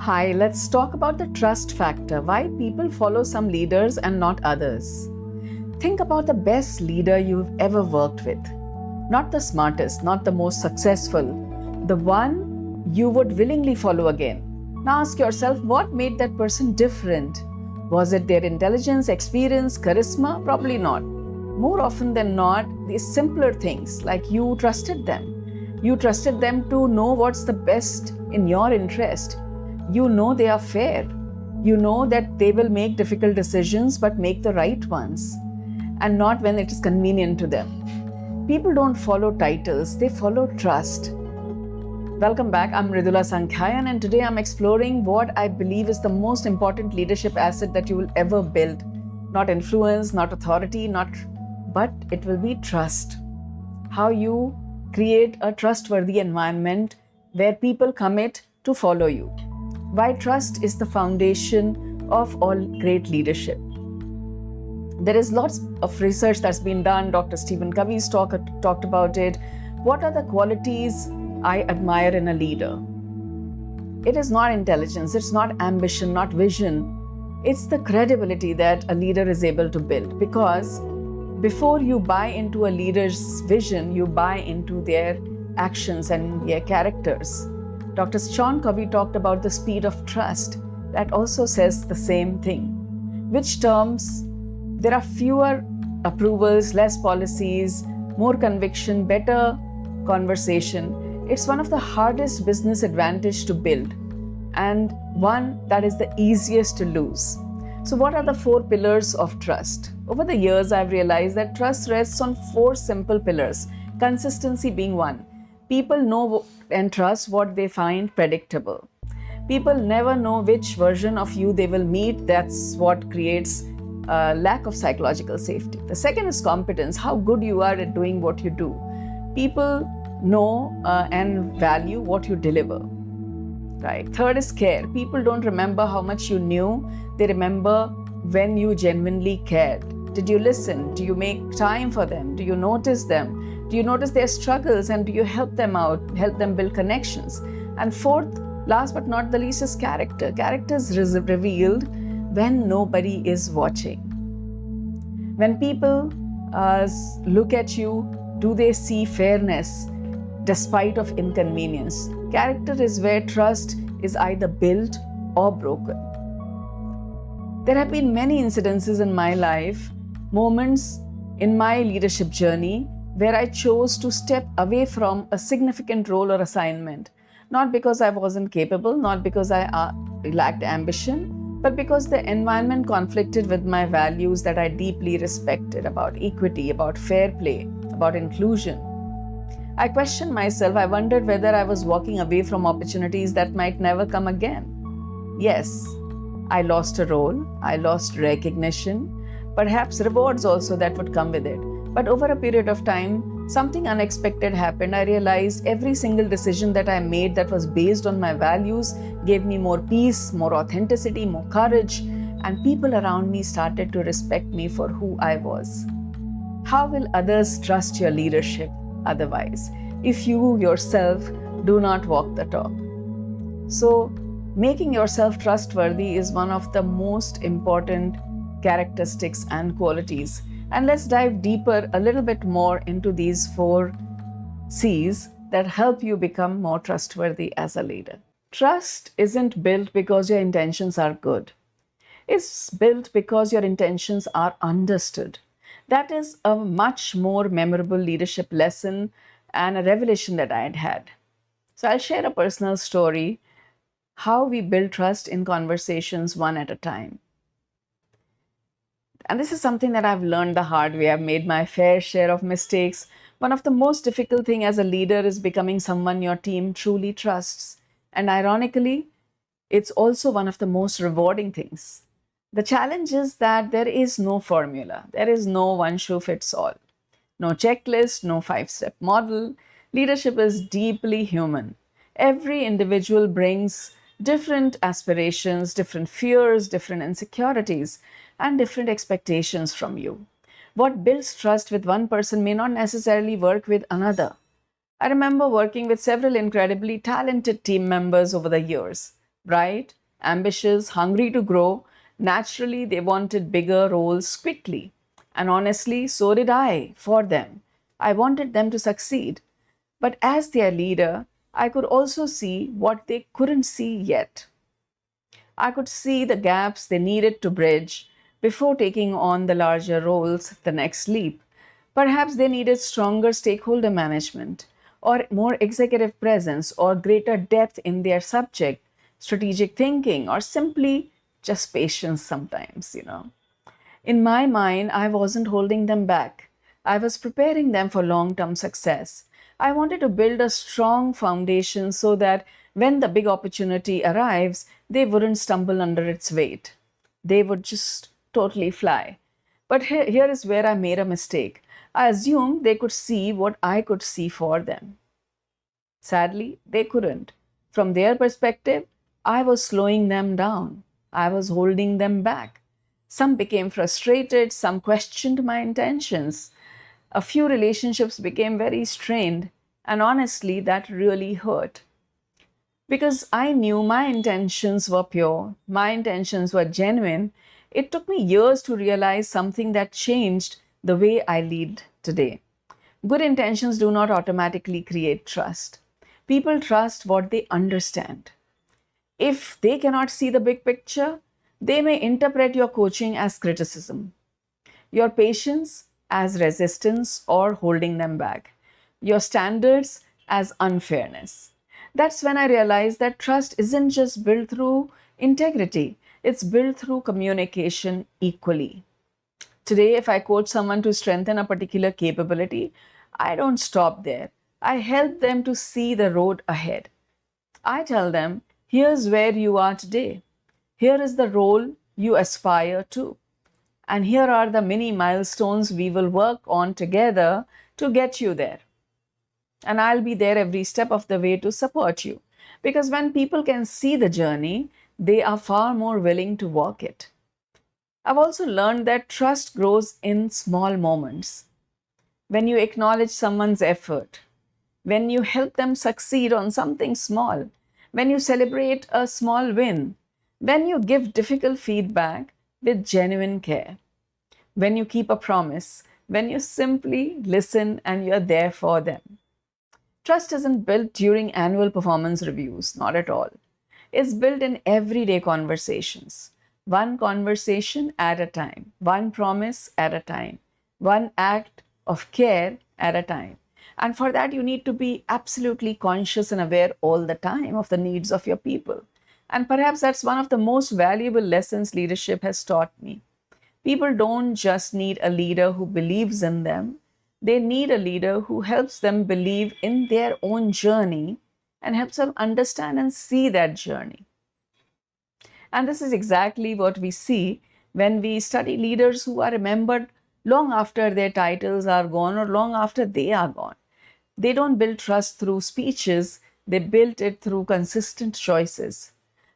Hi, let's talk about the trust factor. Why people follow some leaders and not others. Think about the best leader you've ever worked with. Not the smartest, not the most successful, the one you would willingly follow again. Now ask yourself, what made that person different? Was it their intelligence, experience, charisma? Probably not. More often than not, these simpler things like you trusted them. You trusted them to know what's the best in your interest. You know they are fair. You know that they will make difficult decisions but make the right ones, and not when it is convenient to them. People don't follow titles, they follow trust. Welcome back, I'm Ridula Sankhayan, and today I'm exploring what I believe is the most important leadership asset that you will ever build. Not influence, not authority, but it will be trust. How you create a trustworthy environment where people commit to follow you. Why trust is the foundation of all great leadership. There is lots of research that's been done. Dr. Stephen Covey's talked about it. What are the qualities I admire in a leader? It is not intelligence, it's not ambition, not vision. It's the credibility that a leader is able to build. Because before you buy into a leader's vision, you buy into their actions and their characters. Dr. Sean Covey talked about the speed of trust. That also says the same thing. Which terms? There are fewer approvals, less policies, more conviction, better conversation. It's one of the hardest business advantage to build, and one that is the easiest to lose. So what are the 4 pillars of trust? Over the years, I've realized that trust rests on 4 simple pillars, consistency being one. People know and trust what they find predictable. People never know which version of you they will meet. That's what creates a lack of psychological safety. The second is competence, how good you are at doing what you do. People know and value what you deliver. Right. Third is care. People don't remember how much you knew. They remember when you genuinely cared. Did you listen? Do you make time for them? Do you notice them? Do you notice their struggles, and do you help them out, help them build connections? And fourth, last but not the least, is character. Character is revealed when nobody is watching. When people look at you, do they see fairness despite of inconvenience? Character is where trust is either built or broken. There have been many incidences in my life, moments in my leadership journey, where I chose to step away from a significant role or assignment, not because I wasn't capable, not because I lacked ambition, but because the environment conflicted with my values that I deeply respected about equity, about fair play, about inclusion. I questioned myself. I wondered whether I was walking away from opportunities that might never come again. Yes, I lost a role, I lost recognition, perhaps rewards also that would come with it. But over a period of time, something unexpected happened. I realized every single decision that I made that was based on my values gave me more peace, more authenticity, more courage, and people around me started to respect me for who I was. How will others trust your leadership otherwise, if you yourself do not walk the talk? So, making yourself trustworthy is one of the most important characteristics and qualities. And let's dive deeper a little bit more into these 4 C's that help you become more trustworthy as a leader. Trust isn't built because your intentions are good. It's built because your intentions are understood. That is a much more memorable leadership lesson and a revelation that I had had. So I'll share a personal story, how we build trust in conversations one at a time. And this is something that I've learned the hard way. I've made my fair share of mistakes. One of the most difficult things as a leader is becoming someone your team truly trusts. And ironically, it's also one of the most rewarding things. The challenge is that there is no formula. There is no one shoe fits all. No checklist, no 5-step model. Leadership is deeply human. Every individual brings different aspirations, different fears, different insecurities, and different expectations from you. What builds trust with one person may not necessarily work with another. I remember working with several incredibly talented team members over the years. Bright, ambitious, hungry to grow. Naturally, they wanted bigger roles quickly. And honestly, so did I for them. I wanted them to succeed. But as their leader, I could also see what they couldn't see yet. I could see the gaps they needed to bridge before taking on the larger roles, the next leap. Perhaps they needed stronger stakeholder management, or more executive presence, or greater depth in their subject, strategic thinking, or simply just patience sometimes. In my mind, I wasn't holding them back. I was preparing them for long term success. I wanted to build a strong foundation so that when the big opportunity arrives, they wouldn't stumble under its weight. They would just totally fly. But here is where I made a mistake. I assumed they could see what I could see for them. Sadly, they couldn't. From their perspective, I was slowing them down. I was holding them back. Some became frustrated, some questioned my intentions. A few relationships became very strained, and honestly, that really hurt. Because I knew my intentions were pure, my intentions were genuine, it took me years to realize something that changed the way I lead today. Good intentions do not automatically create trust. People trust what they understand. If they cannot see the big picture, they may interpret your coaching as criticism, your patience as resistance or holding them back, your standards as unfairness. That's when I realized that trust isn't just built through integrity, it's built through communication equally. Today, if I coach someone to strengthen a particular capability, I don't stop there. I help them to see the road ahead. I tell them, here's where you are today. Here is the role you aspire to. And here are the mini milestones we will work on together to get you there. And I'll be there every step of the way to support you. Because when people can see the journey, they are far more willing to walk it. I've also learned that trust grows in small moments. When you acknowledge someone's effort, when you help them succeed on something small, when you celebrate a small win, when you give difficult feedback with genuine care, when you keep a promise, when you simply listen and you're there for them. Trust isn't built during annual performance reviews, not at all. It's built in everyday conversations. One conversation at a time, one promise at a time, one act of care at a time. And for that, you need to be absolutely conscious and aware all the time of the needs of your people. And perhaps that's one of the most valuable lessons leadership has taught me. People don't just need a leader who believes in them, they need a leader who helps them believe in their own journey and helps them understand and see that journey. And this is exactly what we see when we study leaders who are remembered long after their titles are gone or long after they are gone. They don't build trust through speeches, they built it through consistent choices.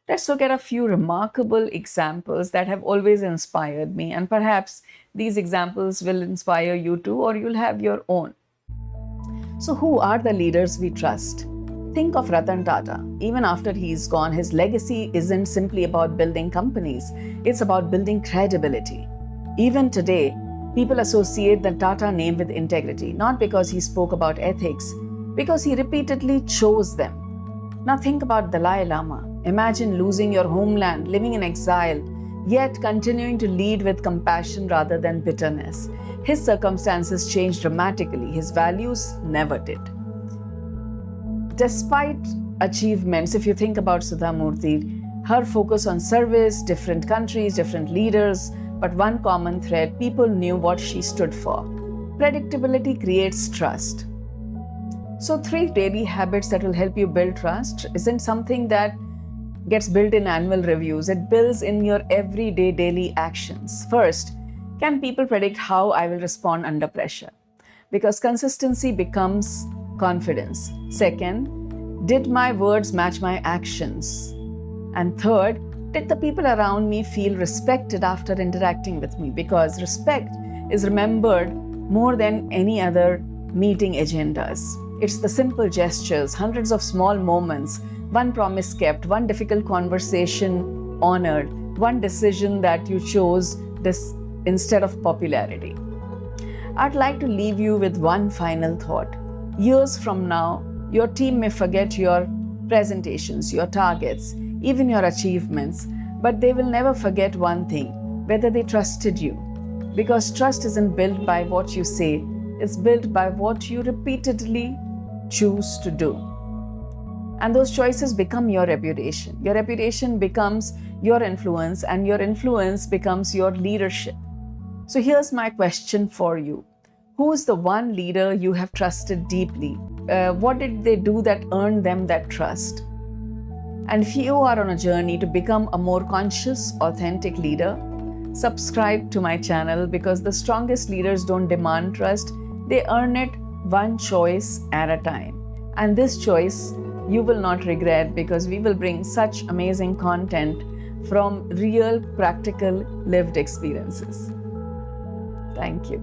Let's look at a few remarkable examples that have always inspired me, and perhaps these examples will inspire you too, or you'll have your own. So, who are the leaders we trust? Think of Ratan Tata. Even after he's gone, his legacy isn't simply about building companies, it's about building credibility. Even today, people associate the Tata name with integrity, not because he spoke about ethics, because he repeatedly chose them. Now think about Dalai Lama. Imagine losing your homeland, living in exile, yet continuing to lead with compassion rather than bitterness. His circumstances changed dramatically, his values never did. Despite achievements, if you think about Sudha Murty, her focus on service, different countries, different leaders, but one common thread, people knew what she stood for. Predictability creates trust. So 3 daily habits that will help you build trust isn't something that gets built in annual reviews. It builds in your everyday daily actions. First, can people predict how I will respond under pressure? Because consistency becomes confidence. Second, did my words match my actions? And third, did the people around me feel respected after interacting with me? Because respect is remembered more than any other meeting agendas. It's the simple gestures, hundreds of small moments one promise kept, one difficult conversation honored, one decision that you chose this instead of popularity. I'd like to leave you with one final thought. Years from now, your team may forget your presentations, your targets, even your achievements, but they will never forget one thing: whether they trusted you. Because trust isn't built by what you say, it's built by what you repeatedly choose to do. And those choices become your reputation. Your reputation becomes your influence, and your influence becomes your leadership. So here's my question for you. Who is the one leader you have trusted deeply? What did they do that earned them that trust? And if you are on a journey to become a more conscious, authentic leader, subscribe to my channel, because the strongest leaders don't demand trust, they earn it one choice at a time. And this choice you will not regret, because we will bring such amazing content from real, practical, lived experiences. Thank you.